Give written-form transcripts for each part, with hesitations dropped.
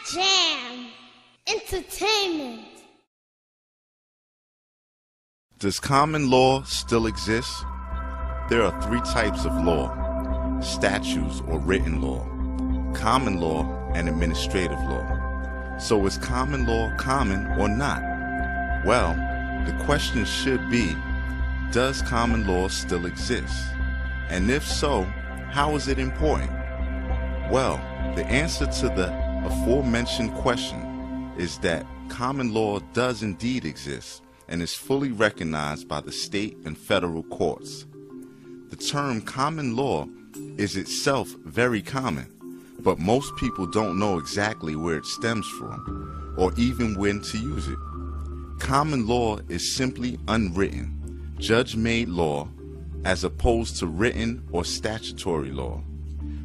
jam, entertainment. Does common law still exist? There are three types of law: statutes or written law, common law, and administrative law. So is common law common or not? Well, the question should be, does common law still exist? And if so, how is it important? Well, the answer to the aforementioned question is that common law does indeed exist and is fully recognized by the state and federal courts. The term common law is itself very common, but most people don't know exactly where it stems from or even when to use it. Common law is simply unwritten, judge-made law as opposed to written or statutory law.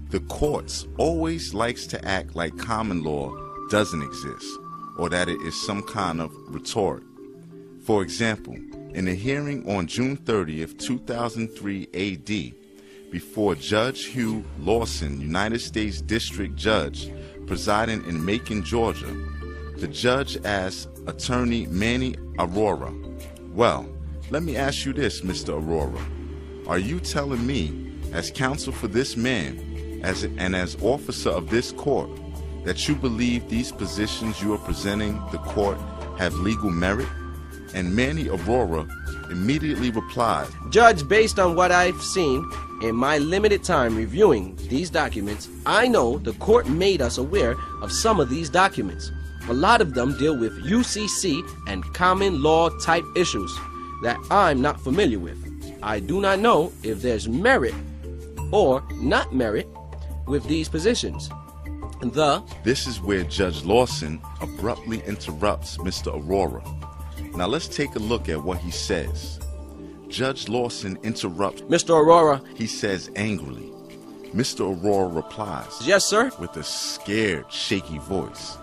The courts always likes to act like common law doesn't exist or that it is some kind of rhetoric. For example, in a hearing on June 30th, 2003 AD, before Judge Hugh Lawson, United States District Judge, presiding in Macon, Georgia, the judge asked Attorney Manny Arora, "Well, let me ask you this, Mr. Arora. Are you telling me, as counsel for this man, as officer of this court, that you believe these positions you are presenting the court have legal merit?" And Manny Arora immediately replied, "Judge, based on what I've seen in my limited time reviewing these documents, I know the court made us aware of some of these documents. A lot of them deal with UCC and common law type issues that I'm not familiar with. I do not know if there's merit or not merit with these positions." This is where Judge Lawson abruptly interrupts Mr. Arora. Now let's take a look at what he says. Judge Lawson interrupts Mr. Arora. He says angrily. Mr. Arora replies, "Yes, sir," with a scared, shaky voice.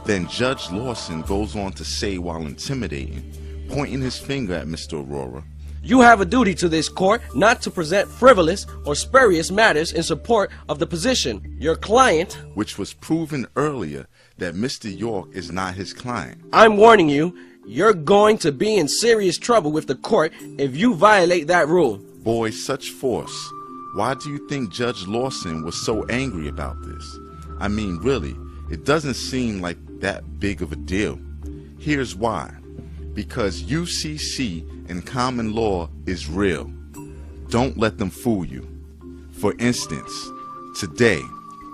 Then Judge Lawson goes on to say, while intimidating, pointing his finger at Mr. Arora, "You have a duty to this court not to present frivolous or spurious matters in support of the position. Your client," which was proven earlier that Mr. York is not his client, "I'm warning you, you're going to be in serious trouble with the court if you violate that rule." Boy, such force. Why do you think Judge Lawson was so angry about this? I mean, really, it doesn't seem like that big of a deal. Here's why. Because UCC and common law is real. Don't let them fool you. For instance, today,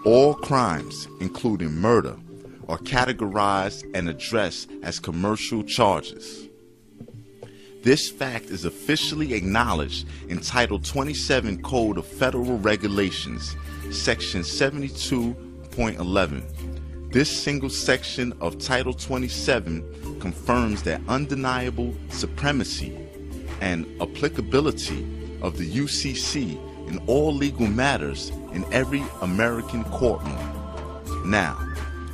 all crimes, including murder, are categorized and addressed as commercial charges. This fact is officially acknowledged in Title 27 Code of Federal Regulations, Section 72.11. This single section of Title 27 confirms that undeniable supremacy and applicability of the UCC in all legal matters in every American courtroom. Now,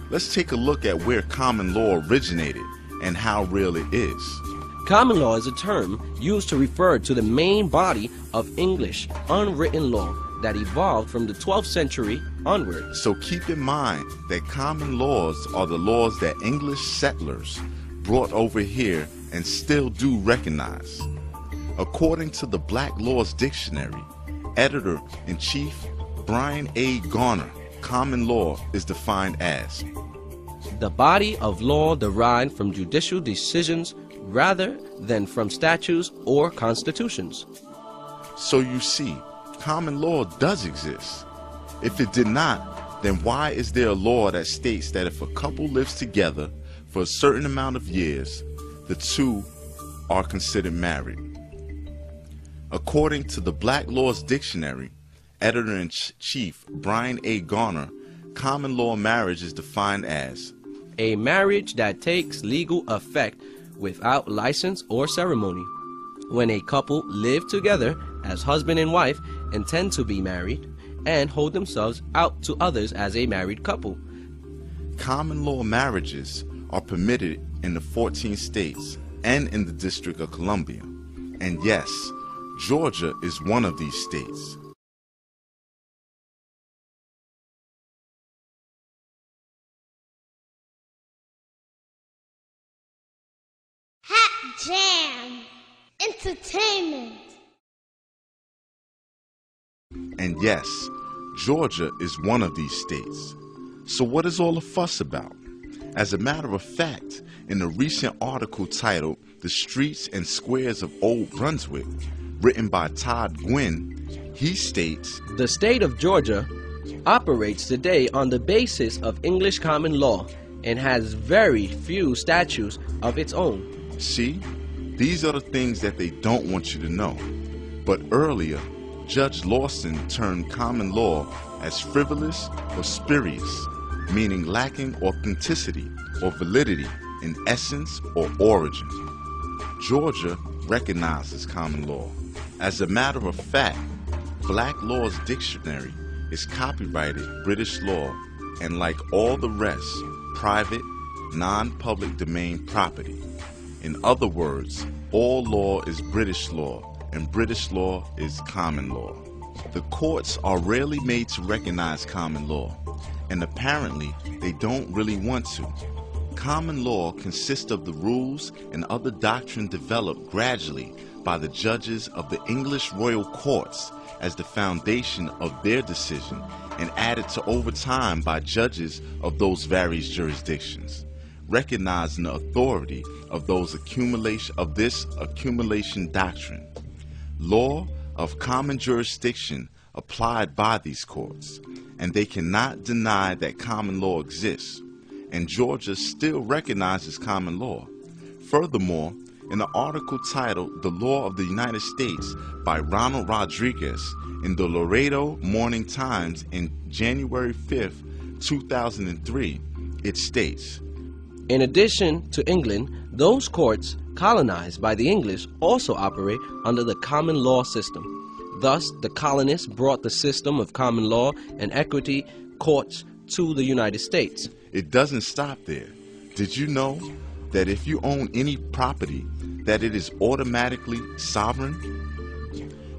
let's take a look at where common law originated and how real it is. Common law is a term used to refer to the main body of English unwritten law that evolved from the 12th century onward. So keep in mind that common laws are the laws that English settlers brought over here and still do recognize. According to the Black Laws Dictionary, Editor-in-Chief Brian A. Garner, common law is defined as the body of law derived from judicial decisions rather than from statutes or constitutions. So you see, common law does exist. If it did not, then why is there a law that states that if a couple lives together for a certain amount of years, the two are considered married? According to the Black Laws Dictionary, Editor-in-Chief Brian A. Garner, common law marriage is defined as a marriage that takes legal effect without license or ceremony, when a couple live together as husband and wife, intend to be married, and hold themselves out to others as a married couple. Common law marriages are permitted in the 14 states and in the District of Columbia. And yes, Georgia is one of these states. jam, entertainment. And yes, Georgia is one of these states. So what is all the fuss about? As a matter of fact, in a recent article titled "The Streets and Squares of Old Brunswick," written by Todd Gwynn, he states, "The state of Georgia operates today on the basis of English common law and has very few statutes of its own." See, these are the things that they don't want you to know. But earlier, Judge Lawson termed common law as frivolous or spurious, meaning lacking authenticity or validity in essence or origin. Georgia recognizes common law. As a matter of fact, Black Law's Dictionary is copyrighted British law and, like all the rest, private, non-public domain property. In other words, all law is British law and British law is common law. The courts are rarely made to recognize common law, and apparently they don't really want to. Common law consists of the rules and other doctrine developed gradually by the judges of the English royal courts as the foundation of their decision, and added to over time by judges of those various jurisdictions, recognizing the authority of this accumulation doctrine. Law of common jurisdiction applied by these courts, and they cannot deny that common law exists, and Georgia still recognizes common law. Furthermore, in an article titled "The Law of the United States" by Ronald Rodriguez in the Laredo Morning Times in January 5th, 2003, it states, In addition to England, those courts colonized by the English also operate under the common law system. Thus, the colonists brought the system of common law and equity courts to the United States. It doesn't stop there. Did you know that if you own any property, that it is automatically sovereign?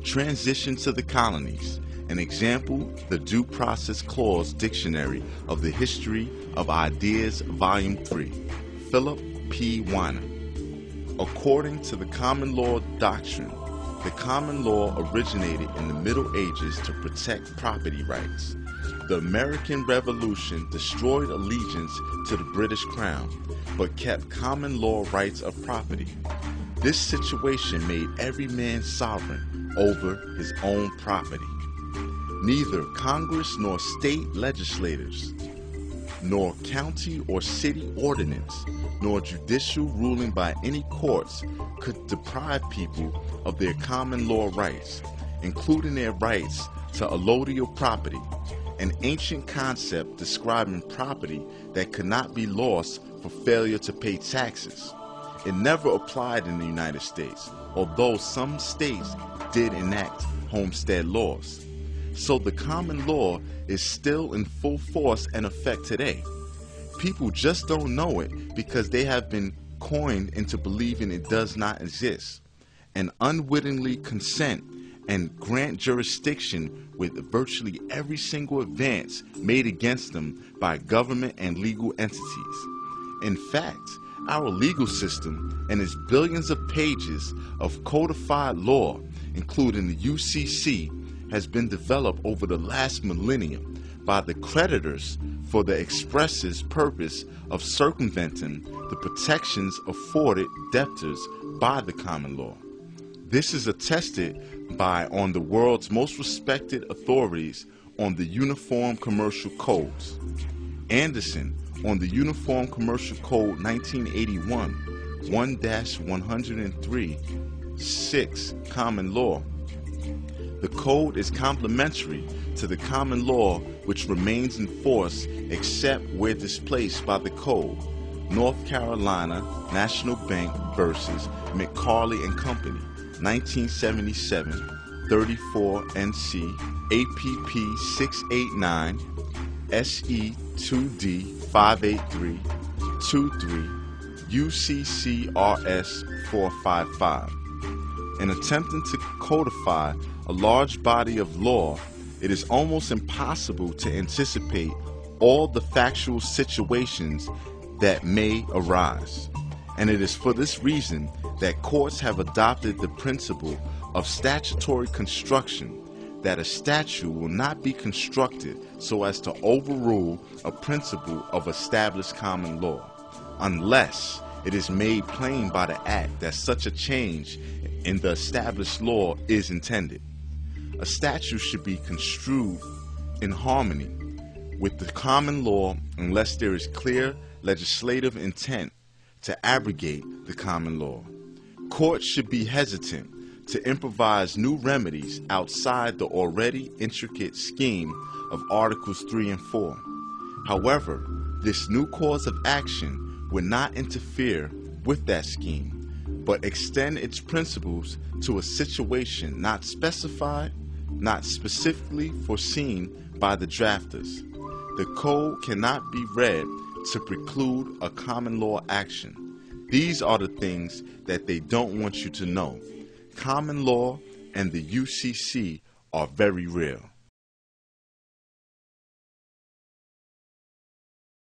Transition to the colonies. An example, the Due Process Clause Dictionary of the History of Ideas, Volume 3, Philip P. Weiner. According to the common law doctrine, the common law originated in the Middle Ages to protect property rights. The American Revolution destroyed allegiance to the British Crown, but kept common law rights of property. This situation made every man sovereign over his own property. Neither Congress nor state legislators, nor county or city ordinance, nor judicial ruling by any courts could deprive people of their common law rights, including their rights to allodial property, an ancient concept describing property that could not be lost for failure to pay taxes. It never applied in the United States, although some states did enact homestead laws. So the common law is still in full force and effect today. People just don't know it because they have been coined into believing it does not exist, and unwittingly consent and grant jurisdiction with virtually every single advance made against them by government and legal entities. In fact, our legal system and its billions of pages of codified law, including the UCC, has been developed over the last millennium by the creditors for the express purpose of circumventing the protections afforded debtors by the common law. This is attested by on the world's most respected authorities on the Uniform Commercial Codes. Anderson on the Uniform Commercial Code 1981, 1-103, 6, Common Law. The code is complementary to the common law which remains in force except where displaced by the code. North Carolina National Bank versus McCarley and Company, 1977, 34 NC, APP 689, SE 2D 583, 23, UCCRS 455. In attempting to codify a large body of law, it is almost impossible to anticipate all the factual situations that may arise. And it is for this reason that courts have adopted the principle of statutory construction, that a statute will not be constructed so as to overrule a principle of established common law, unless it is made plain by the act that such a change in the established law is intended. A statute should be construed in harmony with the common law unless there is clear legislative intent to abrogate the common law. Courts should be hesitant to improvise new remedies outside the already intricate scheme of Articles 3 and 4. However, this new cause of action would not interfere with that scheme, but extend its principles to a situation not specified, not specifically foreseen by the drafters. The code cannot be read to preclude a common law action. These are the things that they don't want you to know. Common law and the UCC are very real.